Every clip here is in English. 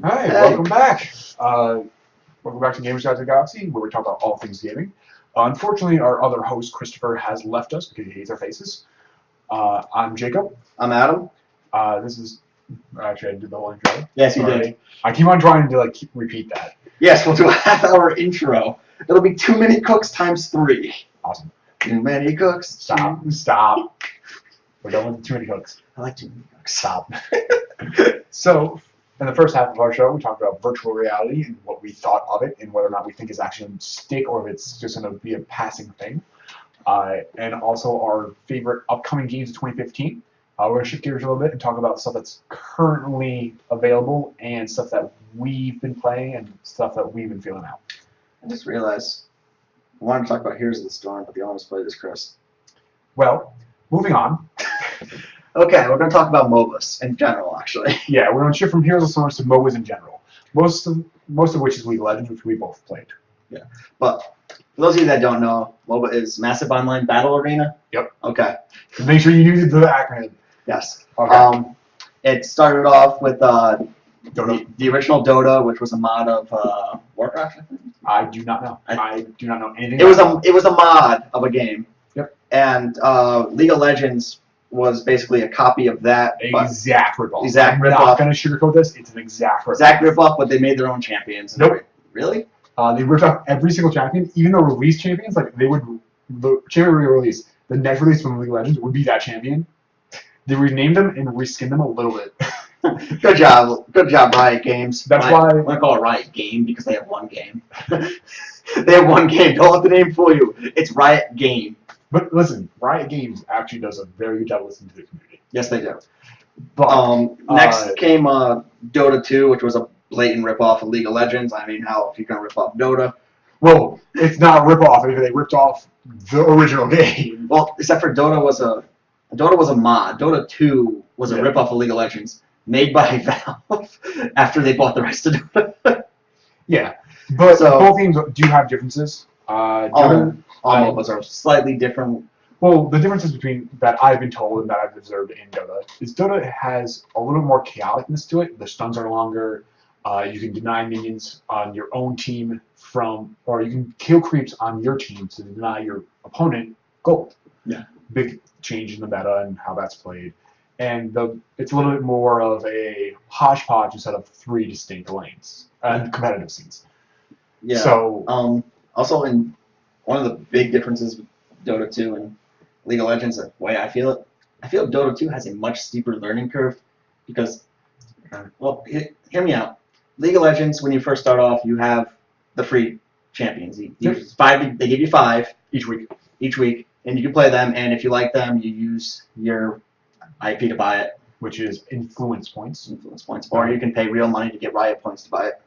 Hi, Hey. welcome back. Welcome back to Gamers Guide to the Galaxy, where we talk about all things gaming. Unfortunately, our other host, Christopher, has left us because he hates our faces. I'm Jacob. I'm Adam. This is actually I did the whole intro. Yes, you Sorry. did. I keep on trying to repeat that. Yes, we'll do a half-hour intro. It'll be Too Many Cooks times 3. Awesome. Too many cooks. Stop. We're done with the too many cooks. I like too many cooks. Stop. So, in the first half of our show, we talked about virtual reality and what we thought of it, and whether or not we think it's actually going to stick or if it's just going to be a passing thing. And also our favorite upcoming games of 2015. We're going to shift gears a little bit and talk about stuff that's currently available and stuff that we've been playing and stuff that we've been feeling out. I just realized I wanted to talk about Heroes of the Storm, but the almost played is Chris. Well, moving on. Okay, we're going to talk about MOBAS in general, actually. Yeah, we're going to shift from Heroes of the Storm to MOBAs in general. Most of which is League of Legends, which we both played. Yeah, but for those of you that don't know, MOBA is Massive Online Battle Arena. Yep. Okay. Make sure you use the acronym. Yes. Okay. It started off with Dota. the original Dota, which was a mod of Warcraft, I think. I do not know. I do not know anything. It was a mod of a game. Yep. And League of Legends was basically a copy of that. Exact ripoff. Exact I'm ripoff. not going to sugarcoat this. It's an exact ripoff. Exact ripoff, but they made their own champions. Nope. Really? They ripped off every single champion, even the release champions. The champion re-release, the next release from League of Legends would be that champion. They renamed them and reskinned them a little bit. Good job, Riot Games. That's why why I'm gonna call it Riot Game because they have one game. They have one game. Don't let the name fool you. It's Riot Game. But listen, Riot Games actually does a very good job listening to the community. Yes, they do. But Next came Dota 2, which was a blatant ripoff of League of Legends. I mean, how if you can rip off Dota? well, it's not a ripoff. They ripped off the original game. Well, except for Dota was a mod. Dota 2 was a ripoff of League of Legends made by Valve after they bought the rest of Dota. Yeah, but both games do have differences. All MOBAs are slightly different. Well, the differences between that I've been told and that I've observed in Dota is Dota has a little more chaoticness to it. The stuns are longer. You can deny minions on your own team or you can kill creeps on your team to deny your opponent gold. Yeah. Big change in the meta and how that's played. And it's a little bit more of a hodgepodge instead of 3 distinct lanes and competitive scenes. Yeah. So, also, in one of the big differences with Dota 2 and League of Legends, the way I feel Dota 2 has a much steeper learning curve because, well, hear me out. League of Legends, when you first start off, you have the free champions. They give you 5 each week, and you can play them. And if you like them, you use your IP to buy it, which is influence points. Or you can pay real money to get Riot points to buy it.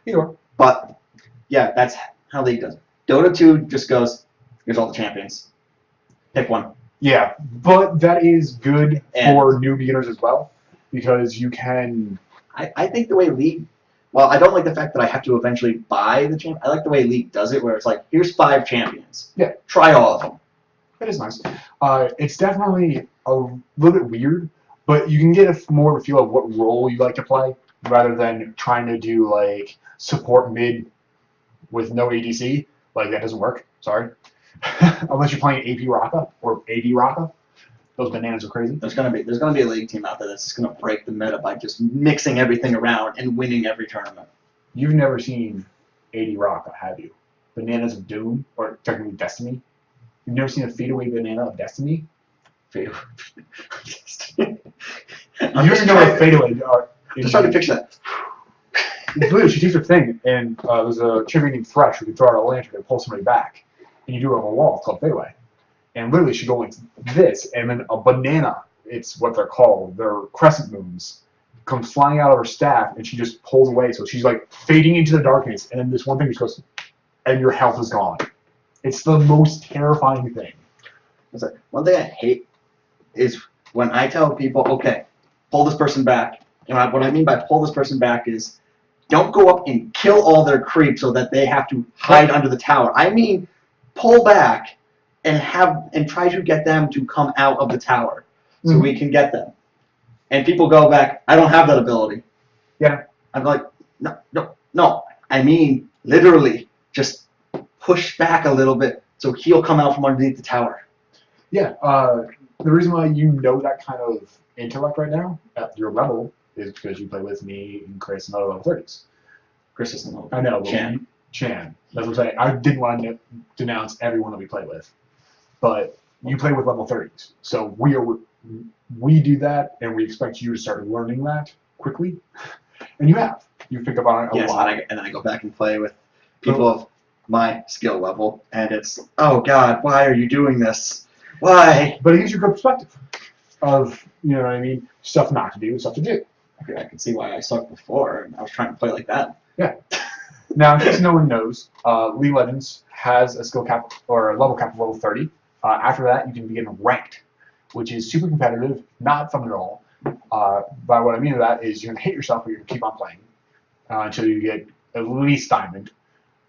Either. But yeah, that's how League does it. Dota 2 just goes, here's all the champions. Pick one. Yeah, but that is good for new beginners as well, because you can... I think the way League... Well, I don't like the fact that I have to eventually buy the champion. I like the way League does it, where it's like, here's 5 champions. Yeah. Try all of them. That is nice. It's definitely a little bit weird, but you can get more of a feel of what role you like to play, rather than trying to do, support mid with no ADC. That doesn't work. Sorry. Unless you're playing AP Raka or AD Raka. Those bananas are crazy. There's gonna be a League team out there that's just gonna break the meta by just mixing everything around and winning every tournament. You've never seen AD Raka, have you? Bananas of Doom, or technically Destiny? You've never seen a fadeaway banana of Destiny? Fadeaway. You don't know what fadeaway are. Just trying to picture that. Literally, she takes her thing, and there's a champion named Thresh who can throw out a lantern and pull somebody back. And you do it on a wall. It's called fadeaway. And literally, she goes like this, and then a banana, it's what they're called, they're crescent moons, comes flying out of her staff, and she just pulls away. So she's fading into the darkness, and then this one thing just goes, and your health is gone. It's the most terrifying thing. One thing I hate is when I tell people, okay, pull this person back. And what I mean by pull this person back is don't go up and kill all their creeps so that they have to hide under the tower. I mean, pull back and try to get them to come out of the tower so we can get them. And people go back, I don't have that ability. Yeah. I'm like, No. I mean, literally, just push back a little bit so he'll come out from underneath the tower. Yeah. The reason why you know that kind of intellect right now at your level is because you play with me and Chris and other level 30s. Chris is level. I know. But Chan. Chan. That's what I'm saying. I didn't want to denounce everyone that we play with, but you play with level 30s, so we do that, and we expect you to start learning that quickly, and you have. You pick up on it a lot. And then I go back and play with people of my skill level, and it's, oh God, why are you doing this? Why? But it gives you a good perspective of, you know what I mean, stuff not to do and stuff to do. I can see why I sucked before, and I was trying to play like that. Yeah. Now, in case no one knows, League of Legends has a skill cap or a level cap of level 30. After that, you can begin ranked, which is super competitive, not fun at all. By what I mean by that is you're going to hate yourself, but you're going to keep on playing until you get at least diamond.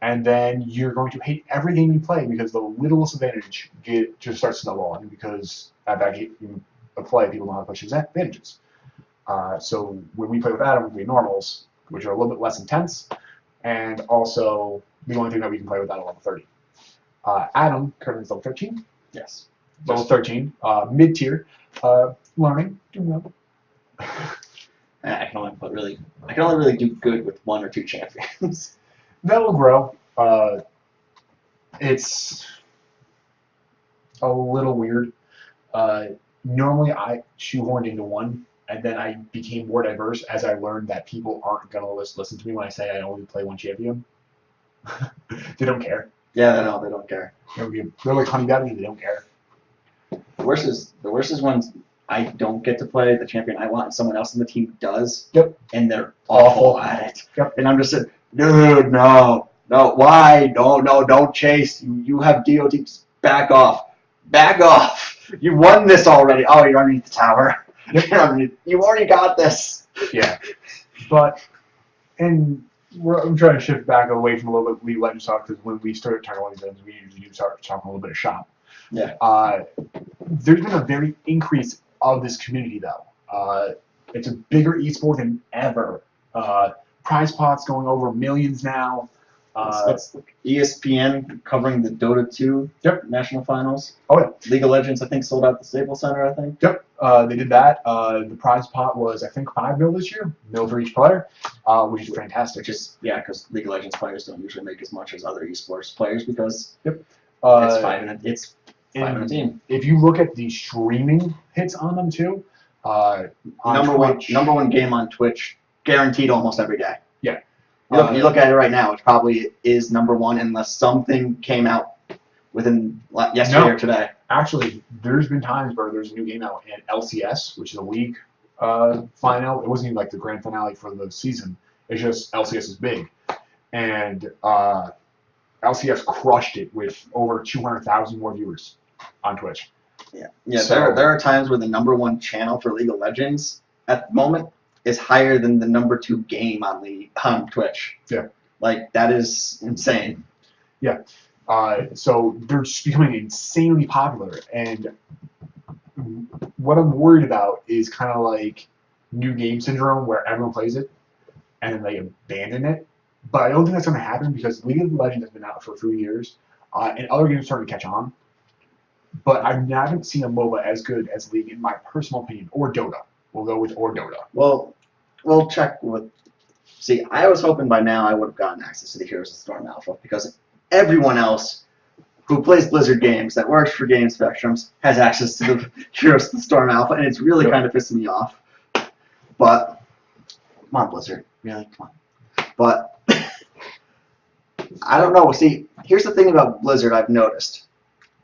And then you're going to hate every game you play because the littlest advantage just starts snowballing because at that game of play, people know how to push advantages. So when we play with Adam, we play normals, which are a little bit less intense, and also the only thing that we can play with at level 30. Adam currently is level 13. Yes. Level 13, mid-tier, learning, doing well. I can only really do good with 1 or 2 champions. That'll grow. It's a little weird. Normally I shoehorned into 1, and then I became more diverse as I learned that people aren't going to listen to me when I say I only play 1 champion. They don't care. Yeah, no, they don't care. They're like honey badgers, they don't care. The worst is when I don't get to play the champion I want and someone else in the team does. Yep. And they're awful at it. Yep. And I'm just saying, dude, no, why? No, don't chase. You have DOTs. Back off. You won this already. Oh, you're underneath the tower. Yep. You already got this. Yeah. I'm trying to shift back away from a little bit of League of Legends talk because when we started talking about Legends, we usually do start talking a little bit of shop. Yeah. There's been a very increase of this community though. It's a bigger esport than ever. Prize pots going over millions now. That's ESPN covering the Dota 2 national finals. Oh yeah. League of Legends, I think, sold out the Staples Center, I think. Yep. They did that. The prize pot was, I think, $5 million this year, $1 million for each player, which is fantastic. Because League of Legends players don't usually make as much as other esports players because it's five in a team. If you look at the streaming hits on them too, number one game on Twitch, guaranteed almost every day. Yeah. You look at it right now, it probably is number 1 unless something came out within yesterday or today. Actually, there's been times where there's a new game out in LCS, which is a league final. It wasn't even like the grand finale for the season. It's just LCS is big. And LCS crushed it with over 200,000 more viewers on Twitch. Yeah. So, there are times where the number 1 channel for League of Legends at the moment is higher than the number 2 game on Twitch. Yeah. Like, that is insane. Yeah. So they're just becoming insanely popular, and what I'm worried about is kind of like new game syndrome where everyone plays it and then they abandon it. But I don't think that's going to happen because League of Legends has been out for a few years, and other games are starting to catch on. But I haven't seen a MOBA as good as League, in my personal opinion, or Dota. We'll go with or Dota. Well, we'll check with. See, I was hoping by now I would have gotten access to the Heroes of the Storm Alpha because everyone else who plays Blizzard games that works for Game Spectrums has access to the Heroes of the Storm Alpha, and it's really kind of pissing me off. But come on, Blizzard, really, come on. But I don't know. See, here's the thing about Blizzard I've noticed.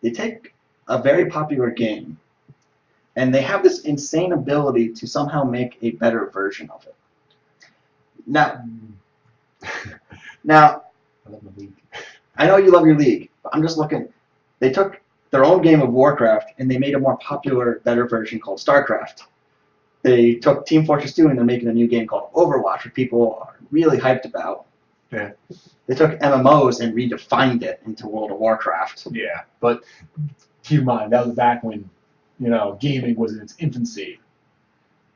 They take a very popular game, and they have this insane ability to somehow make a better version of it. Now, I love my league. I know you love your league, but I'm just looking. They took their own game of Warcraft, and they made a more popular, better version called StarCraft. They took Team Fortress 2, and they're making a new game called Overwatch, which people are really hyped about. Yeah. They took MMOs and redefined it into World of Warcraft. Yeah, but keep in mind, that was back when, gaming was in its infancy.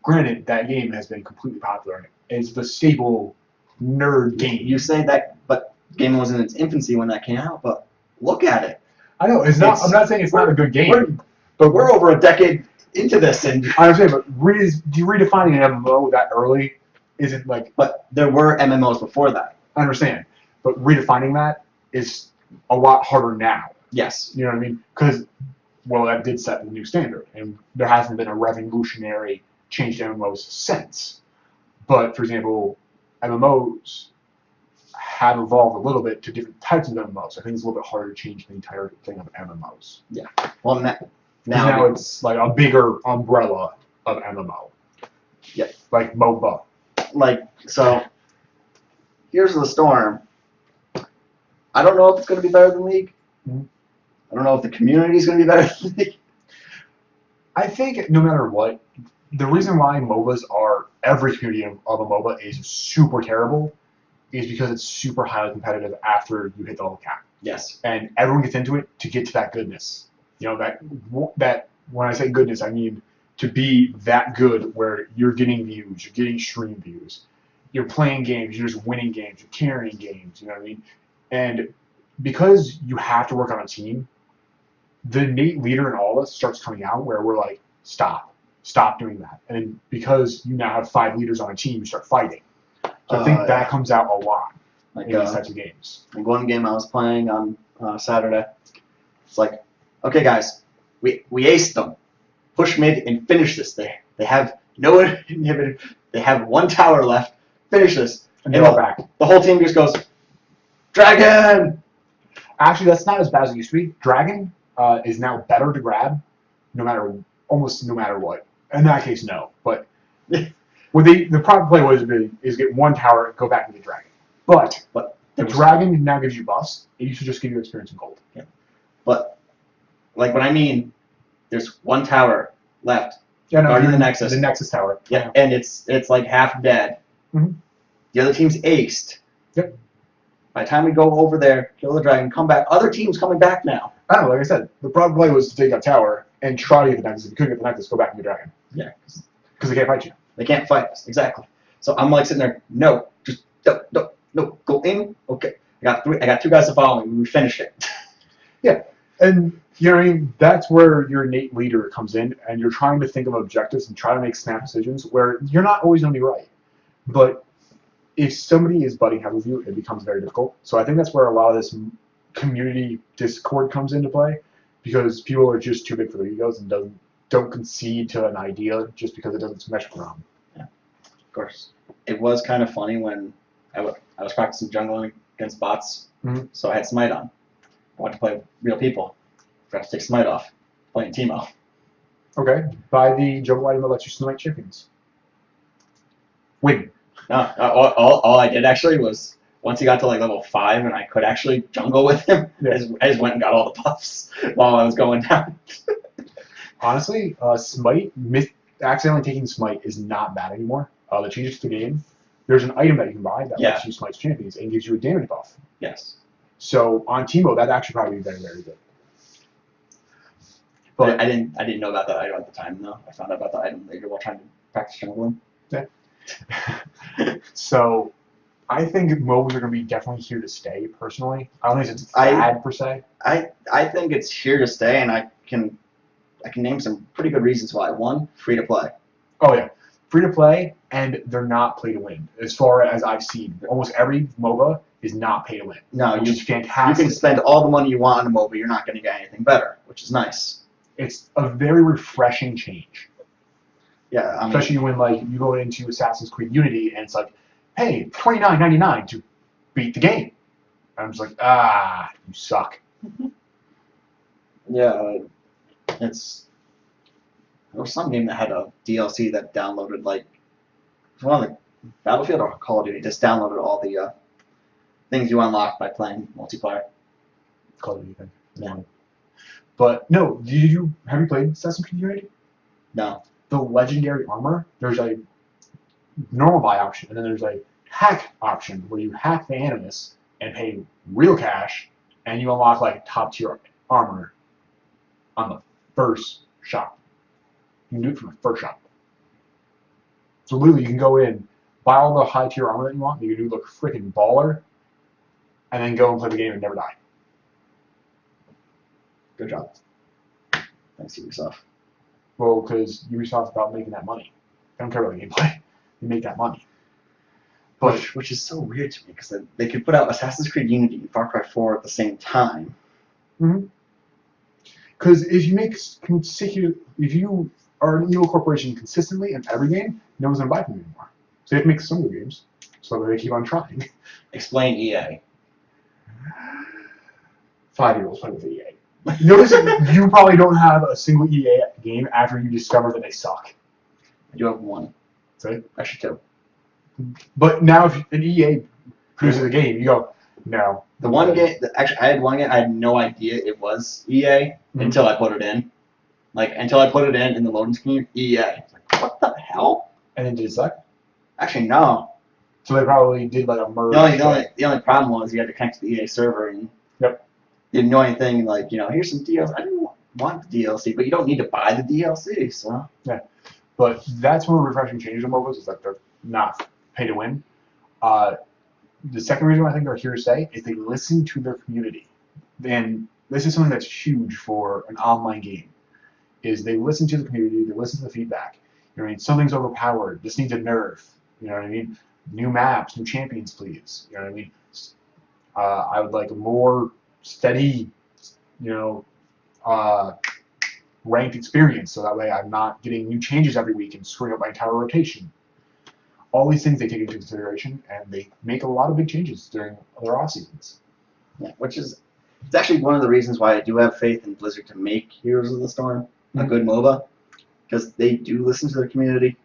Granted, that game has been completely popular. It's the staple nerd game. You say that, but game was in its infancy when that came out. But look at it. I know it's not. I'm not saying it's not a good game, but we're over a decade into this, and I understand. But redefining an MMO that early isn't like. But there were MMOs before that. I understand, but redefining that is a lot harder now. Yes. You know what I mean? Because well, that did set the new standard, and there hasn't been a revolutionary change to MMOs since. But for example, MMOs have evolved a little bit to different types of MMOs. I think it's a little bit harder to change the entire thing of MMOs. Yeah. Well, now it's like a bigger umbrella of MMO. Yeah. Like MOBA. Like, so, here's the storm. I don't know if it's going to be better than League. Mm-hmm. I don't know if the community is going to be better than League. I think no matter what, the reason why MOBAs are, every community of a MOBA is super terrible is because it's super highly competitive after you hit the level cap. Yes. And everyone gets into it to get to that goodness. You know, that when I say goodness, I mean to be that good where you're getting views, you're getting stream views, you're playing games, you're just winning games, you're carrying games, you know what I mean? And because you have to work on a team, the innate leader in all of us starts coming out where we're like, stop doing that. And because you now have 5 leaders on a team, you start fighting. So I think that comes out a lot in these types of games. Like one game I was playing on Saturday, it's like, okay guys, we aced them. Push mid and finish this. They have no inhibitor. They have 1 tower left. Finish this. And they're all back. The whole team just goes, Dragon! Actually, that's not as bad as it used to be. Dragon is now better to grab, almost no matter what. In that case, no. But the proper play is get 1 tower, go back and get Dragon. But the Dragon now gives you buffs. It used to just give you experience and gold. Yeah. But like what I mean, there's 1 tower left. Yeah, no, guarding the Nexus. The Nexus tower. Yeah, and it's like half dead. Mm-hmm. The other team's aced. Yep. By the time we go over there, kill the dragon, come back. Other teams coming back now. I don't know. Like I said, the proper play was to take that tower and try to get the Nexus. If you couldn't get the Nexus, go back and get Dragon. Yeah. Because they can't fight you. They can't fight us. Exactly. So I'm like sitting there. No, just no. Go in. Okay. I got 2 guys to follow me. We finished it. Yeah. And you know what I mean? That's where your innate leader comes in, and you're trying to think of objectives and try to make snap decisions where you're not always going to be right. But if somebody is butting heads with you, it becomes very difficult. So I think that's where a lot of this community discord comes into play, because people are just too big for their egos and don't concede to an idea just because it doesn't mesh for them. Yeah, of course. It was kind of funny when I was practicing jungling against bots, so I had Smite on. I went to play with real people. Forgot to take Smite off, playing Teemo. Okay, buy the jungle item that lets you smite champions. Win. No, all I did actually was once he got to like level 5 and I could actually jungle with him, I just went and got all the buffs while I was going down. Honestly, Smite, accidentally taking Smite is not bad anymore. The changes to the game, there's an item that you can buy that lets you smite champions and gives you a damage buff. Yes. So on Teemo, that'd actually probably be very, very good. But I didn't know about that item at the time though. I found out about the item later while trying to practice jungling. Yeah. So I think MOBAs are going to be definitely here to stay, personally. I don't think it's bad per se. I think it's here to stay, and I can name some pretty good reasons why. 1, free to play. Oh yeah, free to play, and they're not play to win. As far as I've seen, almost every MOBA is not pay to win. No, which is fantastic. You can spend all the money you want on a MOBA, you're not going to get anything better, which is nice. It's a very refreshing change. Yeah, I mean, especially when like you go into Assassin's Creed Unity and it's like, hey, $29.99 to beat the game. And I'm just like, you suck. Yeah, there was some game that had a DLC that downloaded like one of the Battlefield or Call of Duty just downloaded all the things you unlock by playing multiplayer. Call of Duty thing. Yeah. But no, have you played Assassin's Creed Unity? No. The legendary armor, there's a normal buy option, and then there's a hack option where you hack the Animus and pay real cash, and you unlock like top tier armor on the first shop. You can do it from the first shop. So literally, you can go in, buy all the high tier armor that you want, you can do look freaking baller, and then go and play the game and never die. Good job. Thanks to Ubisoft. Well, because Ubisoft's about making that money. They don't care about the gameplay. They make that money. But Which is so weird to me, because they could put out Assassin's Creed Unity and Far Cry 4 at the same time. Because if you make if you are an evil corporation consistently in every game, no one's gonna buy from you anymore. So you have to make some good games, so that they keep on trying. Explain EA. 5-year-olds play with EA. Notice you probably don't have a single EA game after you discover that they suck. I do have one. Right? Actually, two. But now if an EA produces a game, you go, no. The one game, actually, I had one game, I had no idea it was EA until I put it in. Like, until I put it in the loading screen, EA. It's like, what the hell? And then did it suck? Actually, no. So they probably did like a merge. The only problem was you had to connect to the EA server, and the annoying thing, like, here's some DLC. I didn't want the DLC, but you don't need to buy the DLC, so. Yeah. But that's one of the refreshing changes in MOBAs, is that they're not pay to win. The second reason why I think they're here to stay is they listen to their community. And this is something that's huge for an online game, is they listen to the community, they listen to the feedback. You know what I mean? Something's overpowered. This needs a nerf. You know what I mean? New maps, new champions, please. You know what I mean? I would like a more steady, ranked experience, so that way I'm not getting new changes every week and screwing up my entire rotation. All these things they take into consideration, and they make a lot of big changes during their off seasons. Yeah, it's actually one of the reasons why I do have faith in Blizzard to make Heroes of the Storm a good MOBA, because they do listen to their community.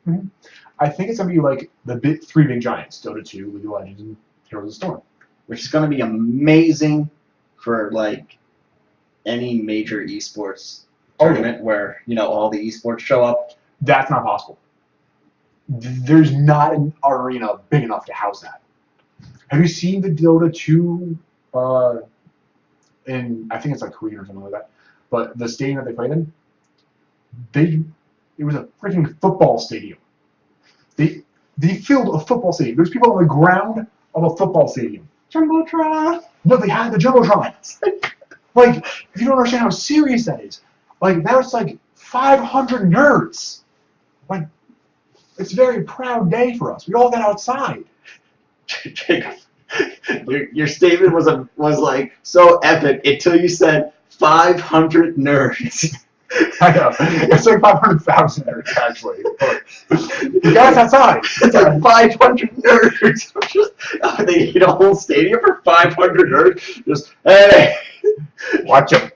I think it's going to be like the three big giants, Dota 2, League of Legends, and Heroes of the Storm. Which is going to be amazing for, like, any major esports tournament where, all the esports show up. That's not possible. There's not an arena big enough to house that. Have you seen the Dota 2 in, I think it's like Korea or something like that, but the stadium that they played in, it was a freaking football stadium. They filled a football stadium. There's people on the ground of a football stadium. Jumbotron! No, they had the Jumbotron. Like, if you don't understand how serious that is, like, that was like 500 nerds. Like, it's a very proud day for us. We all got outside. Jacob, your statement was like so epic until you said 500 nerds. I know. It's like 500,000 nerds, actually. You guys outside. It's like 500 nerds. They need a whole stadium for 500 nerds. Just, hey. Watch them.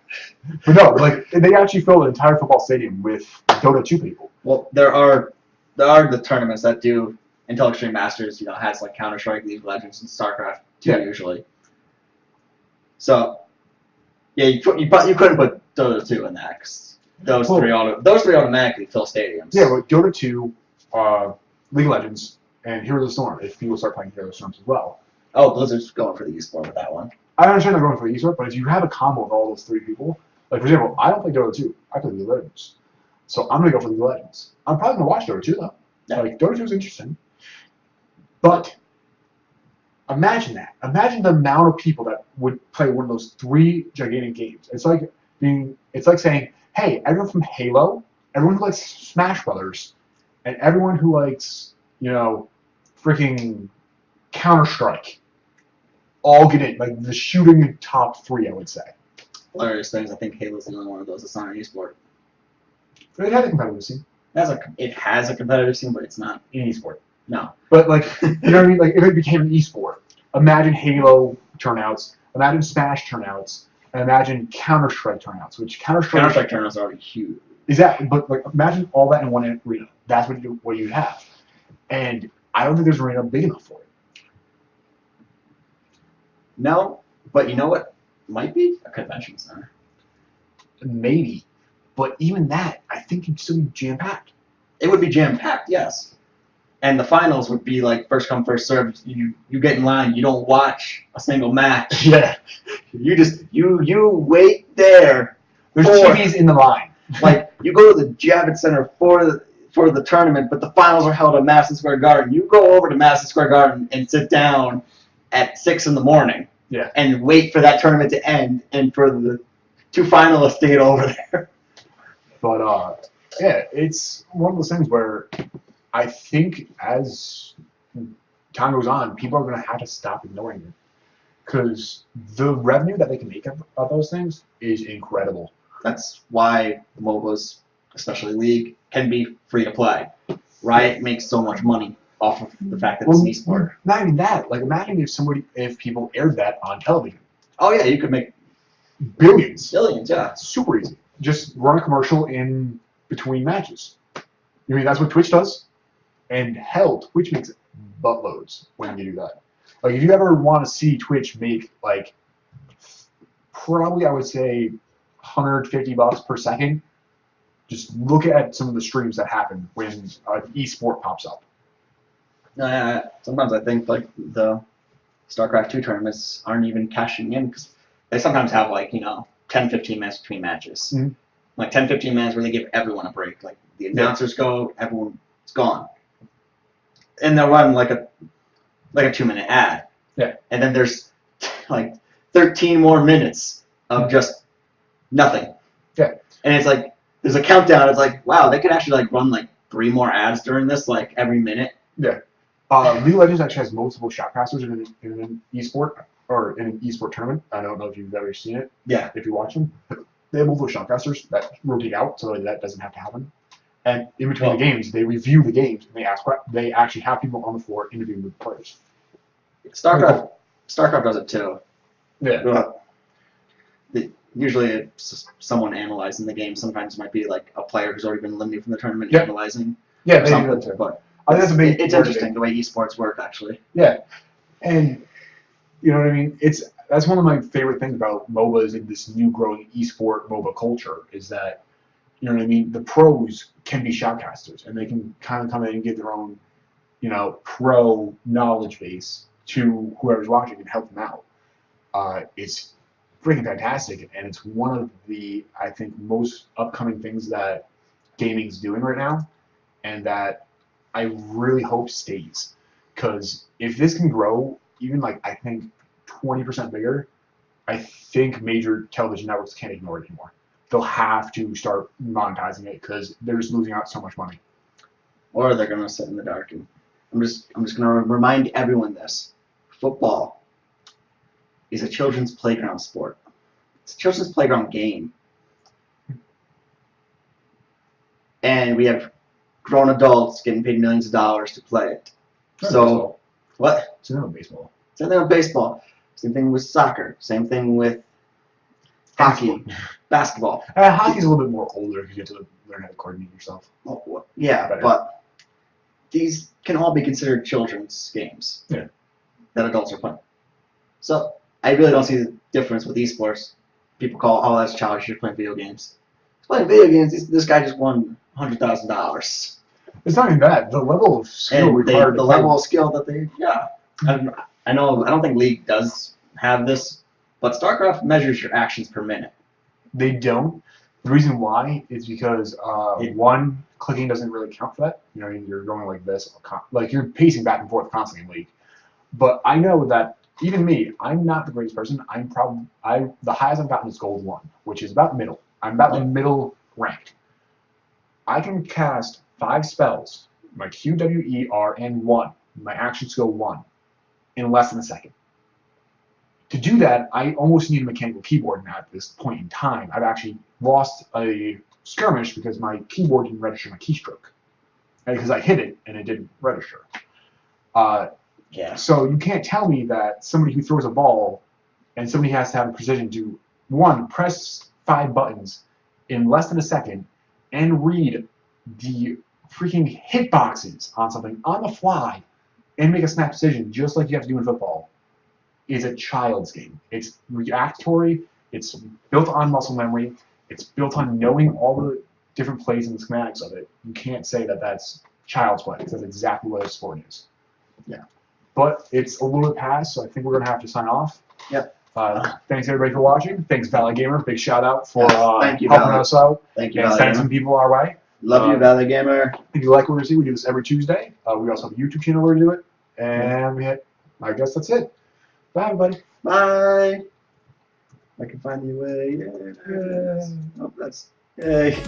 But no, like, they actually filled an entire football stadium with Dota 2 people. Well, there are the tournaments that do Intel Extreme Masters, has like Counter-Strike, League of Legends, and StarCraft 2 usually. So, yeah, you couldn't put Dota 2 in that, 'cause those three automatically fill stadiums. Yeah, but Dota 2, League of Legends, and Heroes of the Storm, if people start playing Heroes of the Storm as well. Oh, Blizzard's going for the esport with that one. I understand they're going for the esport, but if you have a combo of all those three people, like, for example, I don't play Dota 2, I play League of Legends. So I'm going to go for League of Legends. I'm probably going to watch Dota 2, though. Yeah. Like, Dota 2 is interesting. But imagine that. Imagine the amount of people that would play one of those three gigantic games. It's like saying, hey, everyone from Halo, everyone who likes Smash Brothers, and everyone who likes, freaking Counter-Strike, all get in. Like, the shooting top three, I would say. Hilarious things. I think Halo's the only one of those that's not an esport. It has a competitive scene. It has a competitive scene, but it's not an esport. No. But, like, you know what I mean? Like, if it became an esport, imagine Halo turnouts, imagine Smash turnouts, and imagine Counter-Strike turnouts, which Counter-Strike turnouts are already huge. Exactly. But, like, imagine all that in one arena. That's what you have. And I don't think there's an arena big enough for it. No, but you know what might be? A convention center. Maybe. But even that, I think it'd still be jam-packed. It would be jam-packed, yes. And the finals would be like first come, first served. You get in line. You don't watch a single match. Yeah. You wait there. There's TVs in the line. Like, you go to the Javits Center for for the tournament, but the finals are held at Madison Square Garden. You go over to Madison Square Garden and sit down at 6 in the morning. Yeah. And wait for that tournament to end and for the 2 finalists to get over there. But yeah, it's one of those things where I think as time goes on, people are going to have to stop ignoring it, because the revenue that they can make of those things is incredible. That's why the MOBAs, especially League, can be free to play. Riot makes so much money off of the fact that it's an esport. Not even that. Like, imagine if people aired that on television. Oh yeah, you could make billions. Billions, yeah. Super easy. Just run a commercial in between matches. I mean, that's what Twitch does. And hell, Twitch makes buttloads when you do that. Like, if you ever want to see Twitch make, like, probably, I would say, $150 per second, just look at some of the streams that happen when an esport pops up. Sometimes I think, like, the StarCraft 2 tournaments aren't even cashing in, because they sometimes have, like, 10, 15 minutes between matches. Mm-hmm. Like 10, 15 minutes where they give everyone a break. Like, the announcers go, everyone's gone. And they'll run like a 2-minute ad. Yeah. And then there's like 13 more minutes of just nothing. Yeah. And it's like, there's a countdown. It's like, wow, they could actually like run like 3 more ads during this, like every minute. Yeah. League of Legends actually has multiple shotcasters in an esport, or in an esport tournament. I don't know if you've ever seen it. Yeah. If you watch them, they have multiple shotcasters that rotate out, so that doesn't have to happen. And in between the games, they review the games, and they actually have people on the floor interviewing with players. StarCraft does it too. Yeah. Usually it's someone analyzing the game. Sometimes it might be like a player who's already been eliminated from the tournament analyzing. Yeah, they do that too. But I think that's a big. It's interesting the way esports work, actually. Yeah, and you know what I mean. That's one of my favorite things about MOBAs and this new growing esport MOBA culture is that, you know what I mean, the pros can be shoutcasters, and they can kind of come in and give their own, pro knowledge base to whoever's watching and help them out. It's freaking fantastic, and it's one of the, I think, most upcoming things that gaming's doing right now, and that I really hope stays. Because if this can grow, even like, I think, 20% bigger, I think major television networks can't ignore it anymore. They'll have to start monetizing it because they're just losing out so much money. Or they're gonna sit in the dark. And I'm just gonna remind everyone this: football is a children's playground sport. It's a children's playground game, and we have grown adults getting paid millions of dollars to play it. So what? Same thing with baseball. Same thing with baseball. Same thing with soccer. Same thing with hockey, basketball. Hockey's a little bit more older because you have to learn how to coordinate yourself. Oh, yeah, better. But these can all be considered children's games that adults are playing. So I really don't see the difference with esports. People call, oh, that's childish, you're playing video games. He's playing video games. This guy just won $100,000. It's not even that. The level of skill required. The level of skill that they, I know. I don't think League does have this, but StarCraft measures your actions per minute. They don't. The reason why is because one, clicking doesn't really count for that. You know, you're going like this, like you're pacing back and forth constantly in League. But I know that even me, I'm not the greatest person. The highest I've gotten is Gold 1, which is about middle. I'm about the middle ranked. I can cast 5 spells, my Q, W, E, R, and 1. My action skill 1 in less than a second. To do that, I almost need a mechanical keyboard now at this point in time. I've actually lost a skirmish because my keyboard didn't register my keystroke. Because I hit it and it didn't register. So you can't tell me that somebody who throws a ball and somebody has to have the precision to, 1, press 5 buttons in less than a second and read the freaking hitboxes on something on the fly and make a snap decision just like you have to do in football is a child's game. It's reactory, it's built on muscle memory, it's built on knowing all the different plays and the schematics of it. You can't say that that's child's play because that's exactly what a sport is. Yeah. But it's a little bit past, so I think we're going to have to sign off. Yep. Thanks everybody for watching. Thanks Valley Gamer. Big shout out for Thank you, helping Valley. us out Thank you, and Valley sending Gamer. some people our way. Love you, Valley Gamer. If you like what we see, we do this every Tuesday. We also have a YouTube channel where we do it. And I guess that's it. Bye, everybody. Bye. I can find the way. Yeah. Oh, that's. Yay.